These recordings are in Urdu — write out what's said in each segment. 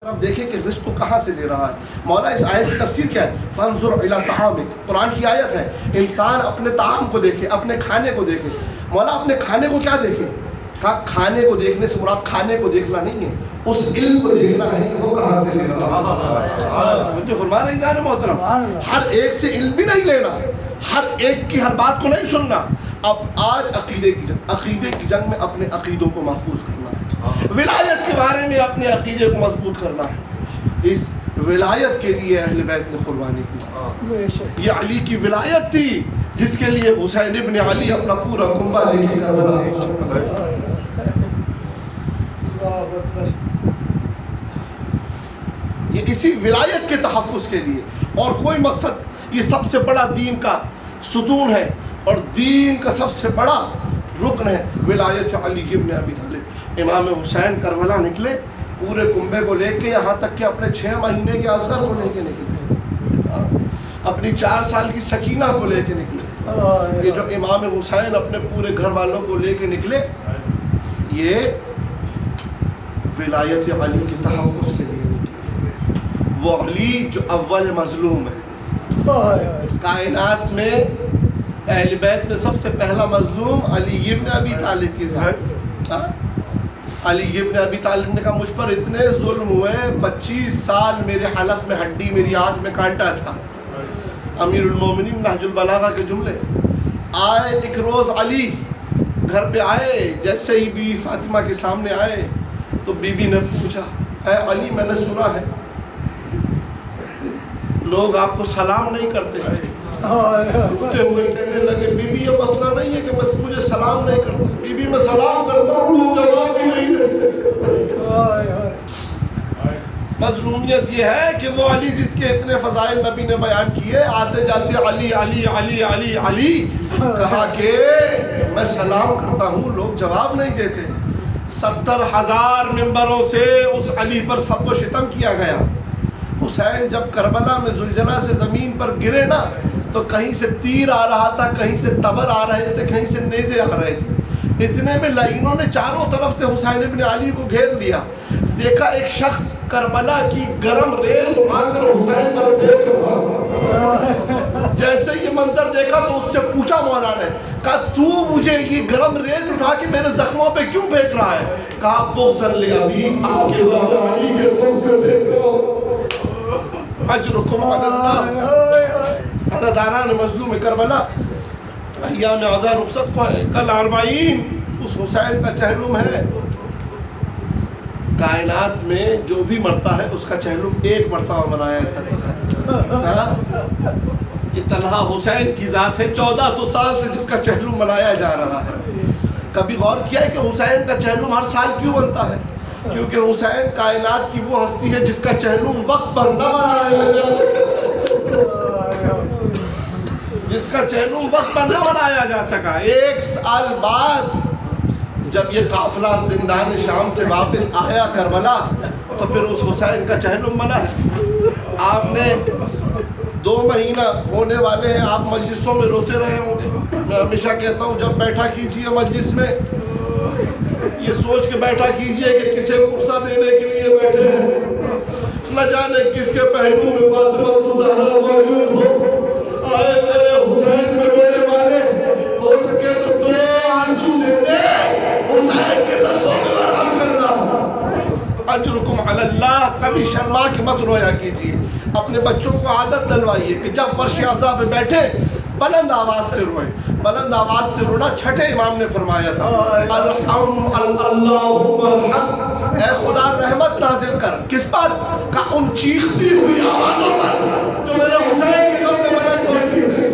اب دیکھیں کہ رزق کو کہاں سے لے رہا ہے مولا. اس آیت کی تفسیر کیا ہے؟ فانظر الی طعامک، قرآن کی آیت ہے. انسان اپنے طعام کو دیکھے، اپنے کھانے کو دیکھے. مولا اپنے کھانے کو کیا دیکھے؟ کہا کھانے کو دیکھنے سے مراد کھانے کو دیکھنا نہیں ہے، اس علم کو دیکھنا ہے کہ وہ کہاں سے لے رہا ہے. جو فرما رہے ہیں محترم، ہر ایک سے علم بھی نہیں لینا، ہر ایک کی ہر بات کو نہیں سننا. اب آج عقیدے کی جنگ میں اپنے عقیدوں کو محفوظ کرنا ہے، ولایت کے بارے میں اپنے عقیدے کو مضبوط کرنا ہے. اس ولایت کے لیے اہل بیت نے قربانی کی. یہ علی کی ولایت تھی جس کے لیے حسین ابن علی اپنا پورا کنبہ لے کے کربلا پہنچا. یہ اسی ولایت کے تحفظ کے لیے اور کوئی مقصد. یہ سب سے بڑا دین کا ستون ہے اور دین کا سب سے بڑا رکن ہے ولایت علی ابن ابی طالب. امام حسین کربلا نکلے پورے کنبے کو لے کے، یہاں تک کہ اپنے 6 مہینے کے اصغر کو لے کے نکلے، اپنی 4 سال کی سکینہ کو لے کے نکلے. یہ جو امام حسین اپنے پورے گھر والوں کو لے کے نکلے، یہ ولایت علی کے تحفظ سے لیے نکلے. وہ علی جو اول مظلوم ہے کائنات میں. اہل بیت میں سب سے پہلا مظلوم علی ابن ابی طالب کی ذات. علی ابن ابی طالب نے کہا مجھ پر اتنے ظلم ہوئے، 25 سال میرے حلق میں ہڈی، میری آنکھ میں کانٹا تھا. امیر المومنین نہج البلاغہ کے جملے. آئے ایک روز علی گھر پہ آئے، جیسے ہی بیوی فاطمہ کے سامنے آئے تو بی بی نے پوچھا اے علی میں نے سنا ہے لوگ آپ کو سلام نہیں کرتے ہیں. اٹھتے ہوئے کہنے لگے بی بی یہ مسئلہ نہیں ہے کہ بس مجھے سلام نہیں کرتے، بی بی میں سلام کرتا ہوں لوگ جواب ہی نہیں دیتے. مظلومیت یہ ہے کہ وہ علی جس کے اتنے فضائل نبی نے بیان کیے، آتے جاتے علی علی علی علی علی کہا کہ میں سلام کرتا ہوں لوگ جواب نہیں دیتے. 70,000 ممبروں سے اس علی پر سب و شتم کیا گیا. حسین جب کربلا میں زلجلہ سے زمین پر گرے نا تو کہیں سے تیر آ رہا تھا، کہیں سے تبر آ رہے تھے، کہیں سے نیزے آ رہے تھے. اتنے میں لعینوں نے چاروں طرف سے حسین ابن علی کو گھیر لیا. دیکھا ایک شخص کربلا کی گرم ریت اٹھا کر حسین پر پھینک رہا. جیسے یہ منظر دیکھا تو اس سے پوچھا مولا نے، کہا تو مجھے یہ گرم ریت اٹھا کے میرے زخموں پہ کیوں پھینک رہا ہے؟ کہا بغضاً لأبی، آپ کے بابا علی کے دل سے پھینک رہا ہوں. اجرکم علی اللہ. عزاداران مظلوم کربلا ایام عزا رخصت کو ہے، کل 40 اس حسین کا چہلم ہے. کائنات میں جو بھی مرتا ہے اس کا چہلم ایک مرتبہ منایا جاتا ہے. یہ طلحہ حسین کی ذات ہے 1400 سال سے جس کا چہلم منایا جا رہا ہے. کبھی غور کیا ہے کہ حسین کا چہلم ہر سال کیوں بنتا ہے؟ کیونکہ حسین کائنات کی وہ ہستی ہے جس کا چہلم وقت پر نہ منایا جا سکا، جس کا چہلم وقت پر نہ منایا جا سکا. 1 سال بعد جب یہ قافلہ زندان شام سے واپس آیا کربلا تو پھر اس حسین کا چہلم منا ہے. آپ نے 2 مہینہ ہونے والے ہیں، آپ مجلسوں میں روتے رہے ہوں گے. میں ہمیشہ کہتا ہوں جب بیٹھا کیجئے مجلس میں یہ سوچ کے بیٹھا کیجئے کہ کسے فرصہ دینے کے لیے بیٹھے ہیں. نہ جانے کس کے پہلو میں فاطمہ زہرا موجود ہو. آئے میرے حسین میں میرے بارے ہو سکے تو 2 آنسو دے دے حسین کے زخموں میں آرام کرنا. اجرکم علی اللہ. کبھی شرما کے مت رویا کیجئے. اپنے بچوں کو عادت ڈلوائیے کہ جب فرش عزا پہ بیٹھے بلند آواز سے روئیں. بلند آواز سے رونا چھٹے امام نے فرمایا تھا اللہم ارحم، اے خدا رحمت نازل کر. کس پر؟ کہ ان چیختی ہوئی آوازوں پر جو میرے حسین کی غم میں بلند ہوتی ہے.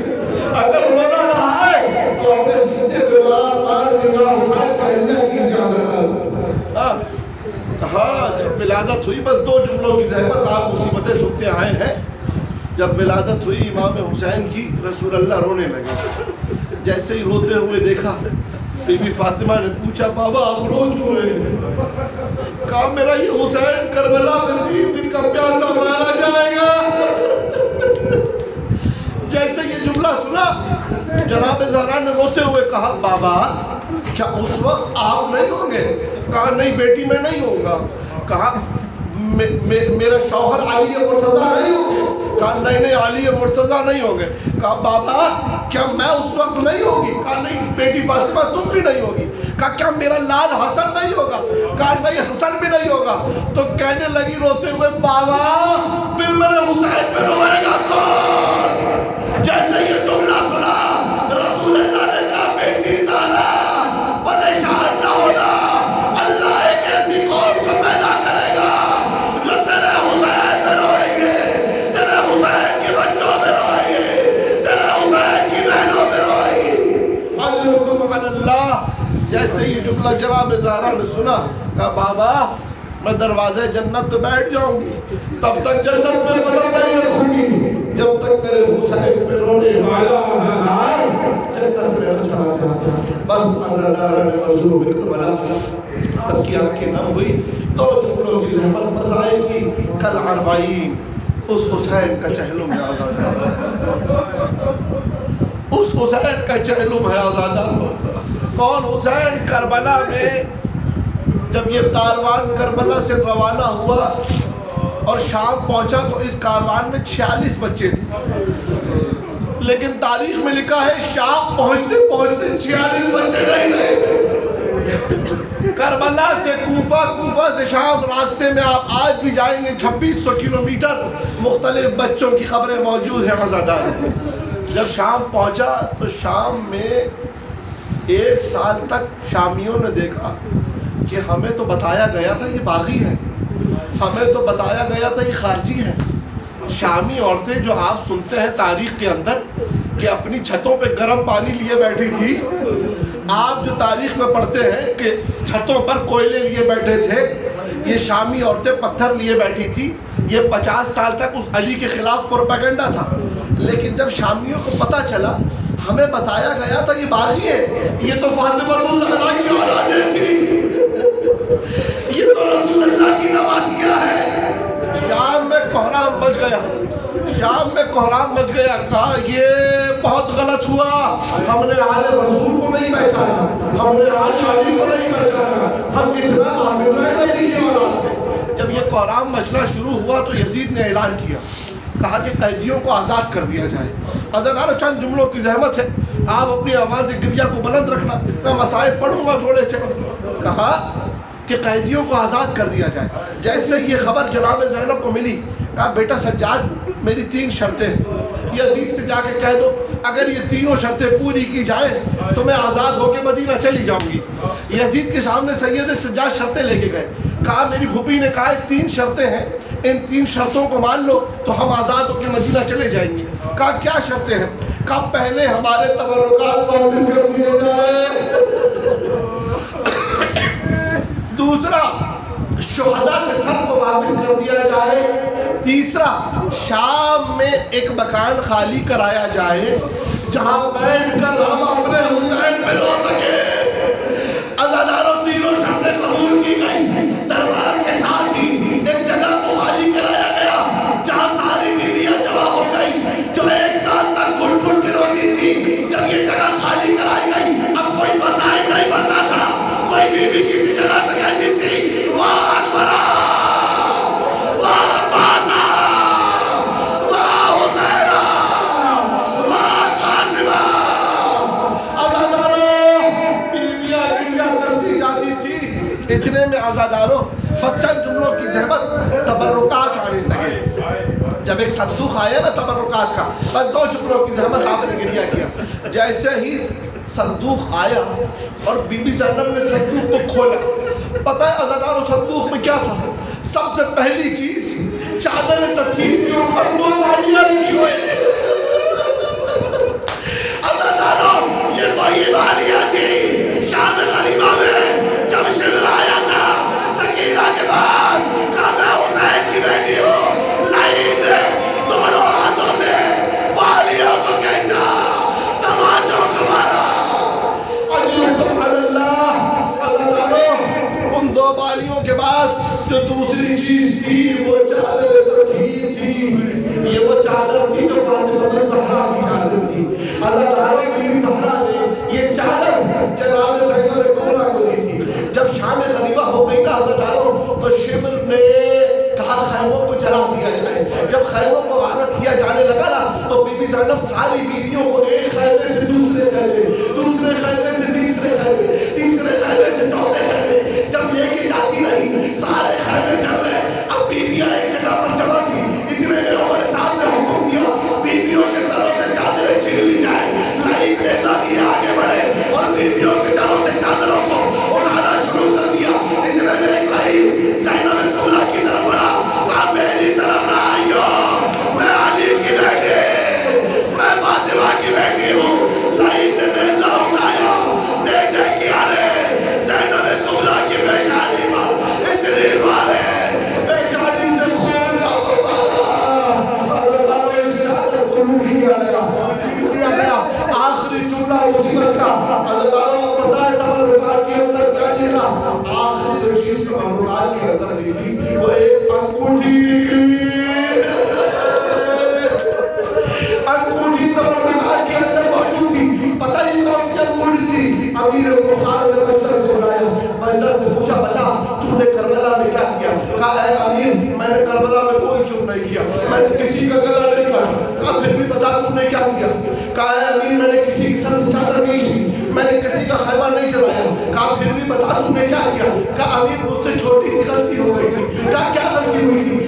اگر رونا رہا ہے تو اپنے سیدھے بیمار مار دیا حسین کا ہدایت کی اجازت. ہاں جب ولادت ہوئی، بس 2 جملوں کی زحمت، آپ مصیبتیں سنتے آئے ہیں. جب ولادت ہوئی امام حسین کی، رسول اللہ رونے لگے. جیسے ہی روتے ہوئے دیکھا بی بی فاطمہ نے پوچھا بابا آپ رو کیوں رہے ہیں؟ کہا میرا یہ حسین کربلا میں 3 دن کا پیاسا مارا جائے گا. جیسے یہ جملہ سنا جناب زہرا نے روتے ہوئے کہا بابا کیا اس وقت آپ نہیں ہوں گے؟ کہا نہیں بیٹی میں نہیں ہوں گا. کہا میرا شوہر علی مرتضیٰ نہیں ہوگے؟ کہا نہیں علی مرتضیٰ نہیں ہوگے۔ کہا بابا کیا میں اس وقت نہیں ہوگی؟ کہا نہیں بیٹی فاطمہ تم بھی نہیں ہوگی۔ کہا کیا میرا لال حسن نہیں ہوگا؟ کہا نہیں حسن بھی نہیں ہوگا۔ تو کہنے لگی روتے ہوئے بابا پھر میرے حسین پہ روئے گا کون؟ جیسے یہ جملہ سنا رسول اللہ نے کہا بیٹی زہرا پریشان نہ ہونا، اللہ ایک ایسی قوم کو پیدا کرے گا جو تیرے حسین پہ روئیں گے، تیرے حسین کے بچوں پہ روئیں گے، تیرے حسین کی بہنوں پہ روئیں گے۔ اجرکم علی اللہ۔ جیسے یہ جملہ جناب زہرا نے سنا کہا بابا میں دروازے جنت پہ بیٹھ جاؤں گی، تب تک جنت میں قدم نہیں رکھوں گی جب تک میرے حسین پہ رونے والا عزادار جنت میں نہ چلا جاتا۔ بس عزادار نے مظلوم کربلا آپ کی آنکھیں نم ہوئی تو جملوں کی زحمت مسائل کی کل اربعین اس حسین کا چہلم ہے عزادار، اس حسین کا چہلم ہے عزادار۔ کون حسین؟ کربلا میں جب یہ کاروان کربلا سے روانہ ہوا اور شام پہنچا تو اس کاروان میں 46 بچے تھے، لیکن تاریخ میں لکھا ہے شام پہنچتے پہنچتے 46 بچے نہیں رہے۔ کربلا سے کوفہ، کوفہ سے شام، راستے میں آپ آج بھی جائیں گے 2600 کلومیٹر مختلف بچوں کی قبریں موجود ہیں عزادار۔ جب شام پہنچا تو شام میں 1 سال تک شامیوں نے دیکھا کہ ہمیں تو بتایا گیا تھا یہ باغی ہے، ہمیں تو بتایا گیا تھا یہ خارجی ہے۔ شامی عورتیں جو آپ سنتے ہیں تاریخ کے اندر کہ اپنی چھتوں پہ گرم پانی لیے بیٹھی تھی، آپ جو تاریخ میں پڑھتے ہیں کہ چھتوں پر کوئلے لیے بیٹھے تھے، یہ شامی عورتیں پتھر لیے بیٹھی تھی۔ یہ 50 سال تک اس علی کے خلاف پروپیگنڈا تھا، لیکن جب شامیوں کو پتہ چلا ہمیں بتایا گیا تھا یہ باغی ہے، یہ تو فاطمہ الزہرا کی اولاد تھی، یہ تو رسول اللہ کی نواسیہ ہے۔ شام میں کوہرام مچ گیا، شام میں کوہرام مچ گیا۔ کہا یہ بہت غلط ہوا، ہم نے آل رسول کو نہیں پہچانا، ہم نے آل علی کو نہیں پہچانا، ہم اسلام حامل نہیں کیا۔ جب یہ کوہرام مچنا شروع ہوا تو یزید نے اعلان کیا، کہا کہ قیدیوں کو آزاد کر دیا جائے۔ عزادارو چند جملوں کی زحمت ہے، آپ اپنی آواز گریہ کو بلند رکھنا، میں مسائل پڑھوں گا تھوڑے سے۔ کہا کہ قیدیوں کو آزاد کر دیا جائے۔ جیسے یہ خبر جناب زینب کو ملی، کہا بیٹا سجاد میری 3 شرطیں ہیں، یزید سے جا کے کہہ دو اگر یہ تینوں شرطیں پوری کی جائیں تو میں آزاد ہو کے مدینہ چلی جاؤں گی۔ یزید کے سامنے سید سجاد شرطیں لے کے گئے، کہا میری پھوپھی نے کہا 3 شرطیں ہیں، ان 3 شرطوں کو مان لو تو ہم آزاد ہو کے مدینہ چلے جائیں گے۔ کہا کیا شرطیں ہیں؟ کہا پہلے ہمارے تبرکات واپس کر دیے جائیں، دوسرا شہداء کے سب کو واپس کر دیا جائے، تیسرا شام میں ایک مکان خالی کرایا جائے جہاں بیٹھ کر ہم اپنے حسین پہ رو سکے۔ عزادارو تینوں شرطیں قبول کی گئی، دربار کے ساتھ ہی ایک جگہ کو خالی کرایا گیا جہاں ساری بیویاں جمع ہو گئی جو 1 سال تک گھٹ گھٹ کے روتی تھی۔ جب یہ جگہ خالی کرائی گئی اب کوئی مسائل نہیں بنتا تھا، کوئی بیوی کسی جگہ سے کہتی تھی واہ اکبرہ، واہ عباسہ، واہ حسینہ، واہ قاسمہ۔ عزادارو بیویاں بیویاں کرتی جاتی تھی، اتنے میں عزادارو بس چند جملوں کی زحمت تبرکات آنے لگے۔ جب ایک صندوق آیا نا تبرکات کا، بس 2 جملوں کی زحمت آپ نے گریہ کیا۔ جیسے ہی صندوق آیا اور بی بی زینب نے صندوق کو کھولا، پتہ ہے عزادارو صندوق میں کیا تھا؟ سب سے پہلی چیز چادر تطہیر کے اوپر 2 بالیاں لکھی ہوئی۔ عزادارو یہ وہی بالیاں تھی شام غریبہ میں جب شمر آیا تھا سکینہ کے بعد، کہا میں حسین کی بیٹی ہوں، لائن دونوں ہاتھوں سے بالیوں کو کہنا تماچوں کو مارا۔ اجرکم علی اللہ۔ عزادارو ان 2 بالیوں کے بعد جو دوسری چیز تھی وہ چادر تطہیر تھی۔ یہ وہ چادر تھی جو فاطمہ الزہرا کی چادر تھی۔ عزادارو بیوی زہرا نے یہ چادر جلا دیا جائے. جب خیموں کو غارت کیا جانے لگا نا تو بی بی زینب ساری بیویوں کو ایک خیمے سے دوسرے خیمے، دوسرے خیمے سے تیسرے خیمے، تیسرے خیمے سے چوتھے خیمے جب لے کے جاتی رہی، سارے خیمے جل گئے. اب بیویاں ایک جگہ پر جمع تھی. اتنے میں عمر صاحب نے حکم دیا بیویوں کے سروں سے چادریں چھین لی جائے. لائن پیسہ کیا آگے بڑھے اور بیویوں کے سروں سے چادروں کو اٹھانا شروع کر دیا. اتنے میں ایک لائن زینب قبلا کی طرف بڑھا. کہا میری طرف نہ آئیو، میں علی کی بیٹی، میں فاطمہ کی بیٹی ہوں. لائن نے نیزہ اٹھایا، نیزے کی آرے زینب قبلا کی بیچاری پر اتنی مارے بیچاری سے خون کا بہانا. حضرت علی سے حضرت قلو کیا گیا. آخری جملہ مصیبت کا حضرت علی پتہ ہے تبرکات کے اندر کیا نکلا؟ آخری جو چیز تبرکات کے اندر نکلی وہ ایک انگوٹھی نکلی. انگوٹھی تبرکات کے اندر موجود تھی. پتہ نہیں کون سی انگوٹھی تھی. امیر بخار نے بچہ کو بلایا، بچہ سے پوچھا بچہ تو نے کربلا میں کیا کیا؟ کہا اے امیر میں نے کربلا میں کوئی جرم نہیں کیا، میں نے کسی کا گلا نہیں کاٹا. کہا پھر بھی بتا تم نے کیا کیا؟ کہا اے امیر میں نے کسی کی سر سے چادر نہیں چھینی، میں نے کسی کا خیمہ نہیں جلایا. کہا پھر بھی بتا تم نے کیا کیا؟ کہا امیر مجھ سے چھوٹی سی غلطی ہو گئی تھی. کہا کیا غلطی ہوئی تھی؟